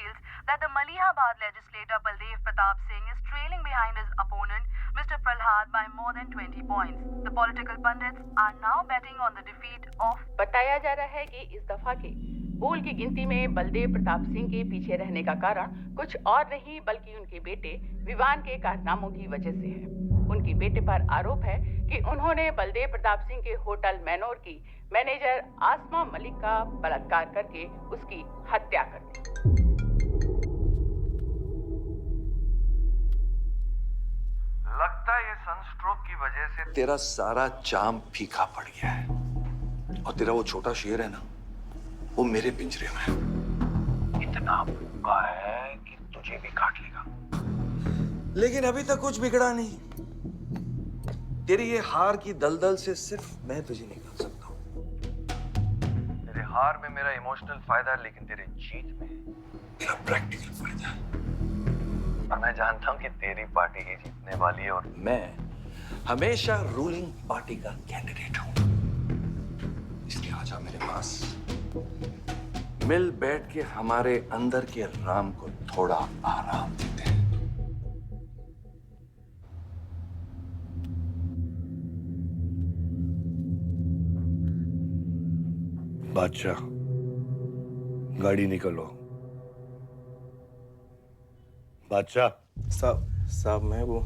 reveals that the Malihabad legislator Baldev Pratap Singh is trailing behind his opponent, Mr. Prahlad, by more than 20 points. The political pundits are now betting on the defeat of... बताया जा रहा है कि इस दफा के पोल की गिनती में बलदेव प्रताप सिंह के पीछे रहने का कारण कुछ और नहीं बल्कि उनके बेटे विवान के कारनामों की वजह से है। उनके बेटे पर आरोप है कि उन्होंने बलदेव प्रताप सिंह के होटल मैनोर की मैनेजर आसमा मलिक का बलात्कार करके उसकी हत्या कर दी। लगता है ये सनस्ट्रोक की वजह से तेरा सारा चाम फीका पड़ गया है और तेरा वो छोटा शेर है ना, वो मेरे पिंजरे में है। इतना भूखा है कि तुझे भी काट लेगा। लेकिन अभी तक कुछ बिगड़ा नहीं। तेरी ये हार की दलदल से सिर्फ मैं तुझे निकाल सकता हूँ। तेरे हार में मेरा इमोशनल फायदा है, लेकिन तेरे जीत में मेरा प्रैक्टिकल फायदा है। और मैं जानता हूँ कि तेरी पार्टी ही जीतने वाली है और मैं हमेशा रूलिंग पार्टी का कैंडिडेट हूँ। इसलिए आजा मेरे पास, मिल बैठ के हमारे अंदर के राम को थोड़ा आराम देते हैं। बादशाह, गाड़ी निकलो। बादशाह साहब मैं वो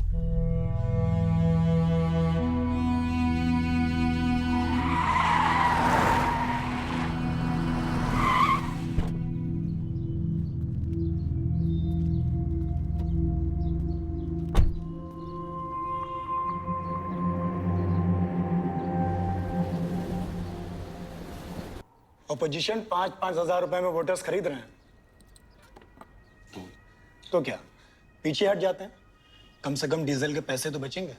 अपोजिशन 5-5 हजार रुपए में वोटर्स खरीद रहे हैं, तो क्या पीछे हट जाते हैं? कम से कम डीजल के पैसे तो बचेंगे।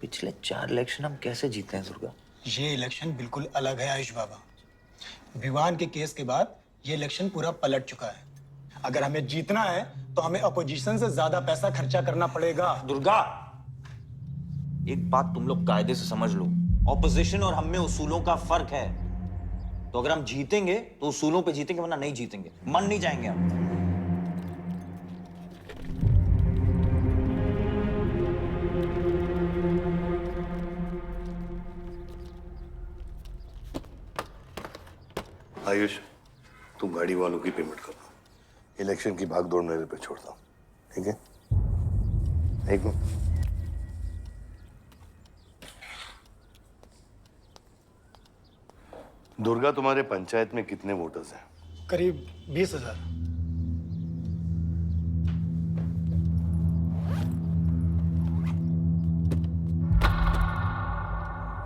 पिछले 4 इलेक्शन हम कैसे जीते हैं दुर्गा? ये इलेक्शन बिल्कुल अलग है आयुष बाबा। विवान के केस के बाद ये इलेक्शन पूरा पलट चुका है। अगर हमें जीतना है तो हमें अपोजिशन से ज्यादा पैसा खर्चा करना पड़ेगा। दुर्गा, एक बात तुम लोग कायदे से समझ लो, ऑपोजिशन और हम में उसूलों का फर्क है। तो अगर हम जीतेंगे तो उसूलों पे जीतेंगे, वरना नहीं जीतेंगे, मन नहीं जाएंगे हम। आयुष, तुम गाड़ी वालों की पेमेंट कर दो। इलेक्शन की भागदौड़ मेरे पे छोड़ दो, ठीक है? एक मिनट। दुर्गा, तुम्हारे पंचायत में कितने वोटर्स हैं? करीब 20,000।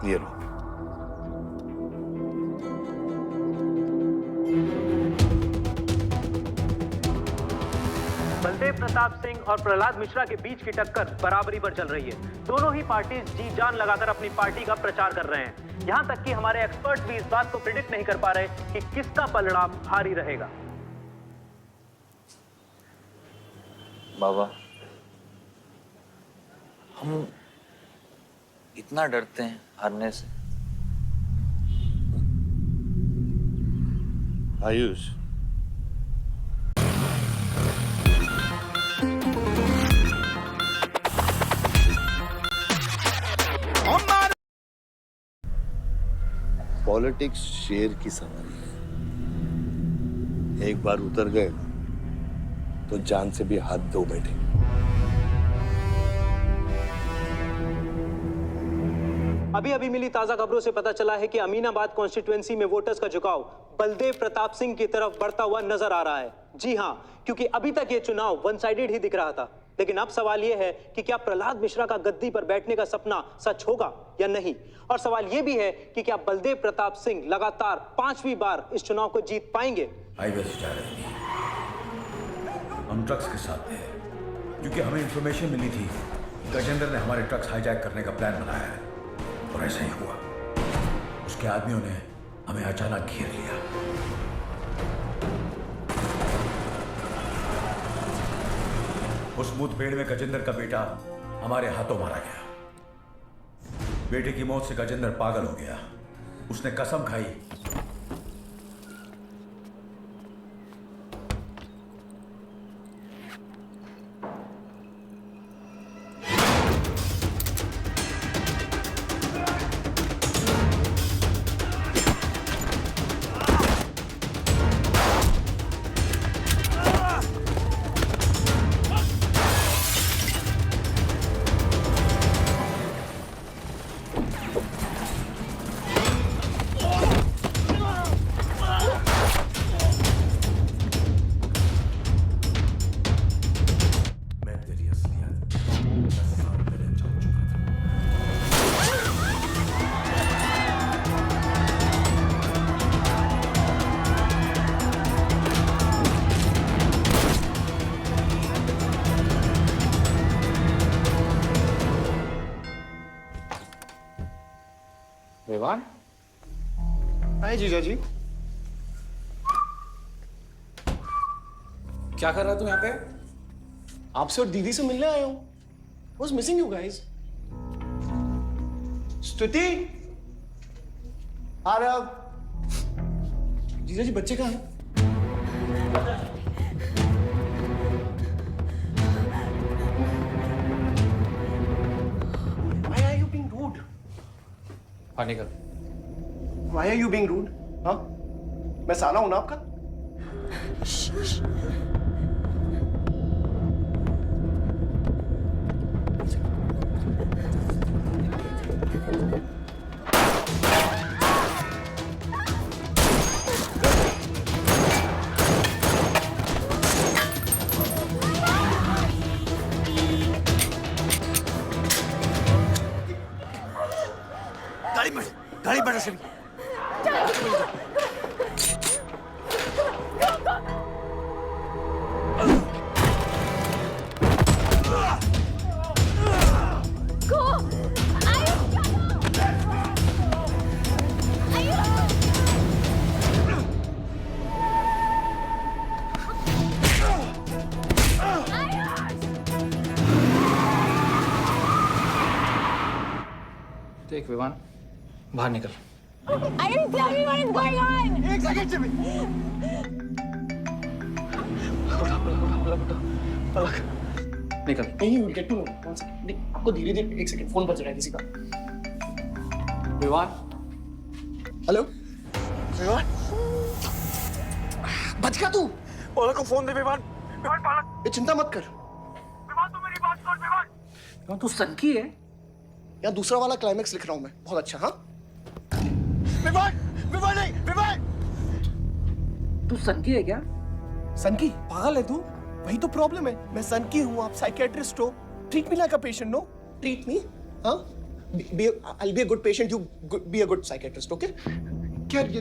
ये लो। बलदेव प्रताप सिंह और प्रहलाद मिश्रा के बीच की टक्कर बराबरी पर चल रही है। दोनों ही पार्टी जी जान लगाकर अपनी पार्टी का प्रचार कर रहे हैं। यहां तक कि हमारे एक्सपर्ट भी इस बात को प्रिडिक्ट नहीं कर पा रहे कि किसका परिणाम भारी रहेगा। बाबा, हम इतना डरते हैं हारने से। आयुष, पॉलिटिक्स शेर की सवारी है। एक बार उतर गए ना तो जान से भी हाथ धो बैठे। अभी मिली ताजा खबरों से पता चला है कि अमीनाबाद कॉन्स्टिट्यूएंसी में वोटर्स का झुकाव बलदेव प्रताप सिंह की तरफ बढ़ता हुआ नजर आ रहा है। जी हां, क्योंकि अभी तक ये चुनाव वन साइडेड ही दिख रहा था। लेकिन अब सवाल यह है कि क्या प्रहलाद मिश्रा का गद्दी पर बैठने का सपना सच होगा या नहीं। और सवाल यह भी है कि क्या बलदेव प्रताप सिंह लगातार 5वीं बार इस चुनाव को जीत पाएंगे। हाईवे से जा रहे थे, हम ट्रक्स के साथ थे, क्योंकि हमें इंफॉर्मेशन मिली थी गजेंद्र ने हमारे ट्रक्स हाईजैक करने का प्लान बनाया है। और ऐसा ही हुआ। उसके आदमियों ने हमें अचानक घेर लिया। उस मुठभेड़ में गजेंद्र का बेटा हमारे हाथों मारा गया। बेटे की मौत से गजेंद्र पागल हो गया। उसने कसम खाई विवान। हाय जीजा जी। क्या कर रहा है तू यहाँ पे? आपसे और दीदी से मिलने आया हूँ। Was missing you guys. स्तुति, आ रहे आप? जीजा जी बच्चे कहाँ हैं? Why are you being rude? हाँ निकल। Why are you being rude? हाँ? मैं साला हूं ना आपका? गाड़ी बढ़ से देख विवान, बाहर निकल। I didn't tell you what is going on. एक सेकंड से भी। निकल। नहीं, you'll get to know. One second. नहीं, आपको धीरे-धीरे एक सेकंड फोन बज रहा है किसी का। विवान, हेलो? विवान? बच गया तू? पलक को फोन दे विवान। विवान पलक। ये चिंता मत कर। विवान तू मेरी बात सुन विवान। तू सनकी है? या दूसरा वाला क्लाइमेक्स लिख रहा हूं मैं। बहुत अच्छा, हाँ? विवान, विवान नहीं, विवान। तू सनकी है क्या? सनकी? पागल है तू? वही तो प्रॉब्लम है। मैं सनकी हूँ, आप साइकियाट्रिस्ट हो। Treat me like a patient, no? Treat me, हाँ? I'll be a good patient, you be a good psychiatrist, okay? क्या